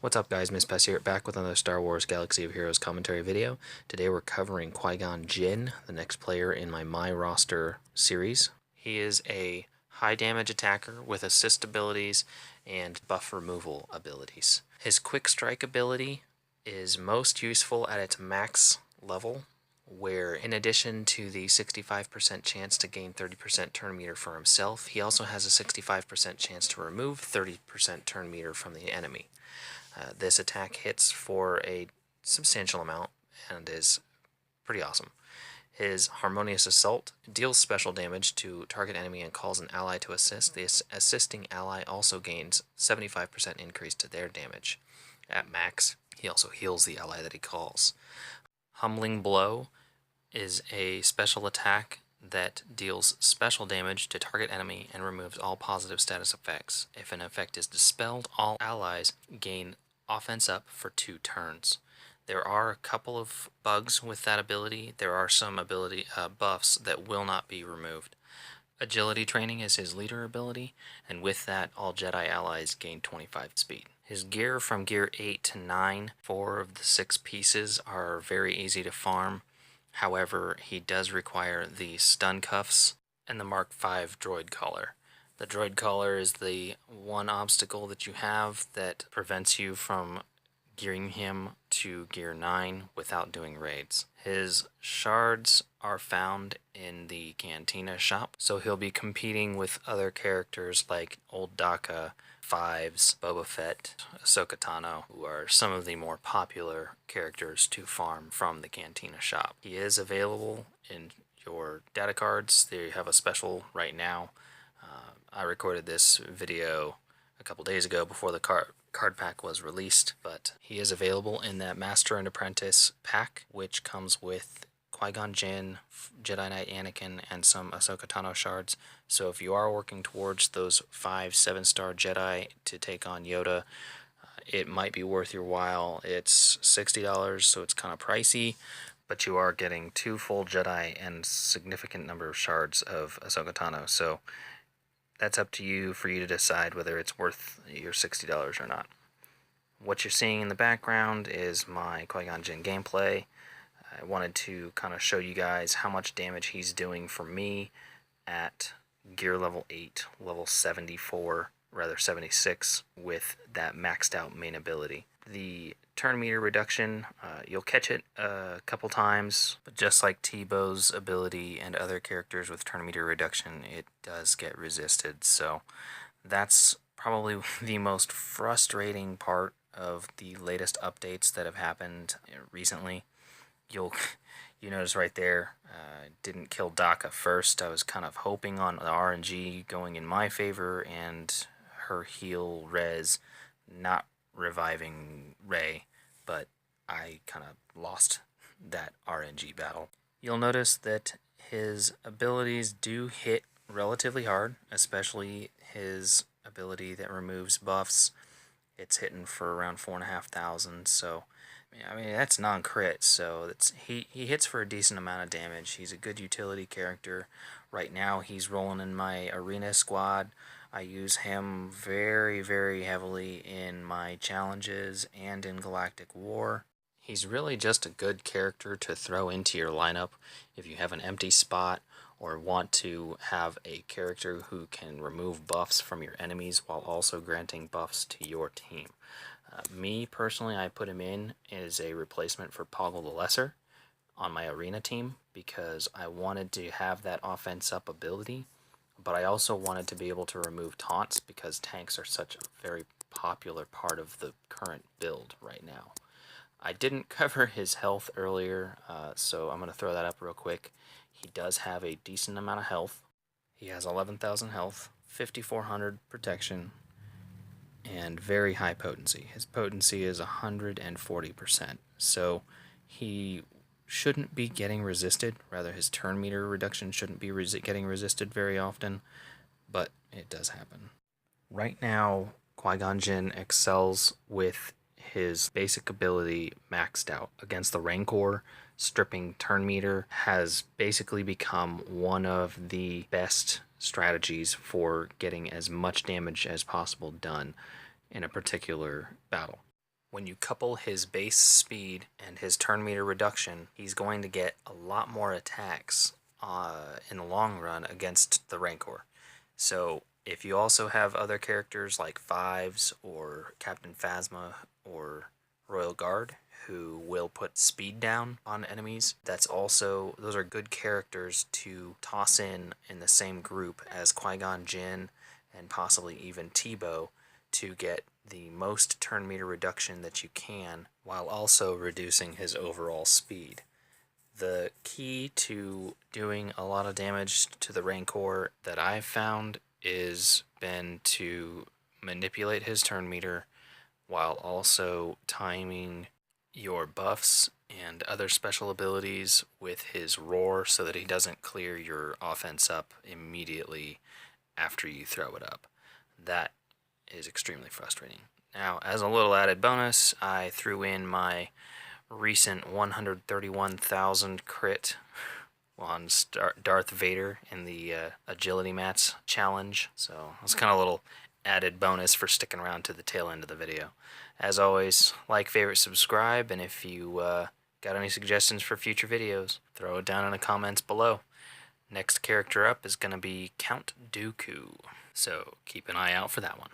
What's up guys, Miss Pess here, back with another Star Wars Galaxy of Heroes commentary video. Today we're covering Qui-Gon Jinn, the next player in my Roster series. He is a high damage attacker with assist abilities and buff removal abilities. His quick strike ability is most useful at its max level, where in addition to the 65% chance to gain 30% turn meter for himself, he also has a 65% chance to remove 30% turn meter from the enemy. This attack hits for a substantial amount and is pretty awesome. His Harmonious Assault deals special damage to target enemy and calls an ally to assist. The assisting ally also gains 75% increase to their damage at max. He also heals the ally that he calls. Humbling Blow is a special attack that deals special damage to target enemy and removes all positive status effects. If an effect is dispelled, all allies gain offense up for 2 turns. There are a couple of bugs with that ability. There are some ability buffs that will not be removed. Agility Training is his leader ability, and with that, all Jedi allies gain 25 speed. His gear from gear 8 to 9, 4 of the 6 pieces are very easy to farm. However, he does require the stun cuffs and the Mark V droid collar. The droid collar is the one obstacle that you have that prevents you from gearing him to gear 9 without doing raids. His shards are found in the Cantina shop, so he'll be competing with other characters like Old Daka, Fives, Boba Fett, Ahsoka Tano, who are some of the more popular characters to farm from the Cantina shop. He is available in your data cards. They have a special right now. I recorded this video a couple days ago before the card pack was released, but he is available in that Master and Apprentice pack, which comes with Qui-Gon Jinn, Jedi Knight Anakin, and some Ahsoka Tano shards. So if you are working towards those 5 7-star Jedi to take on Yoda, it might be worth your while. It's $60, so it's kind of pricey, but you are getting 2 full Jedi and significant number of shards of Ahsoka Tano. So that's up to you for you to decide whether it's worth your $60 or not. What you're seeing in the background is my Qui-Gon Jinn gameplay. I wanted to kind of show you guys how much damage he's doing for me at gear level 8, level 76 with that maxed out main ability. The turn meter reduction, you'll catch it a couple times, but just like Tebow's ability and other characters with turn meter reduction, it does get resisted. So that's probably the most frustrating part of the latest updates that have happened recently. You notice right there, didn't kill Daka first. I was kind of hoping on the RNG going in my favor and her heal res not reviving Rey, but I kind of lost that RNG battle. You'll notice that his abilities do hit relatively hard, especially his ability that removes buffs. It's hitting for around 4,500, so I mean that's non-crit, so he hits for a decent amount of damage. He's a good utility character. Right now he's rolling in my arena squad. I use him very, very heavily in my challenges and in Galactic War. He's really just a good character to throw into your lineup if you have an empty spot or want to have a character who can remove buffs from your enemies while also granting buffs to your team. Me, personally, I put him in as a replacement for Poggle the Lesser on my arena team because I wanted to have that offense up ability, but I also wanted to be able to remove taunts because tanks are such a very popular part of the current build right now. I didn't cover his health earlier, so I'm going to throw that up real quick. He does have a decent amount of health. He has 11,000 health, 5,400 protection, and very high potency. His potency is 140%, so he shouldn't be getting resisted. Rather, his turn meter reduction shouldn't be getting resisted very often, but it does happen. Right now, Qui-Gon Jinn excels with his basic ability maxed out. Against the Rancor, stripping turn meter has basically become one of the best strategies for getting as much damage as possible done in a particular battle. When you couple his base speed and his turn meter reduction, he's going to get a lot more attacks in the long run against the Rancor. So if you also have other characters like Fives or Captain Phasma or Royal Guard who will put speed down on enemies, those are good characters to toss in the same group as Qui-Gon Jinn and possibly even Tebow to get the most turn meter reduction that you can while also reducing his overall speed. The key to doing a lot of damage to the Rancor that I've found is been to manipulate his turn meter while also timing your buffs and other special abilities with his roar so that he doesn't clear your offense up immediately after you throw it up. That is extremely frustrating. Now, as a little added bonus, I threw in my recent 131,000 crit on Darth Vader in the Agility Mats challenge. So it's kind of a little added bonus for sticking around to the tail end of the video. As always, like, favorite, subscribe, and if you got any suggestions for future videos, throw it down in the comments below. Next character up is going to be Count Dooku, so keep an eye out for that one.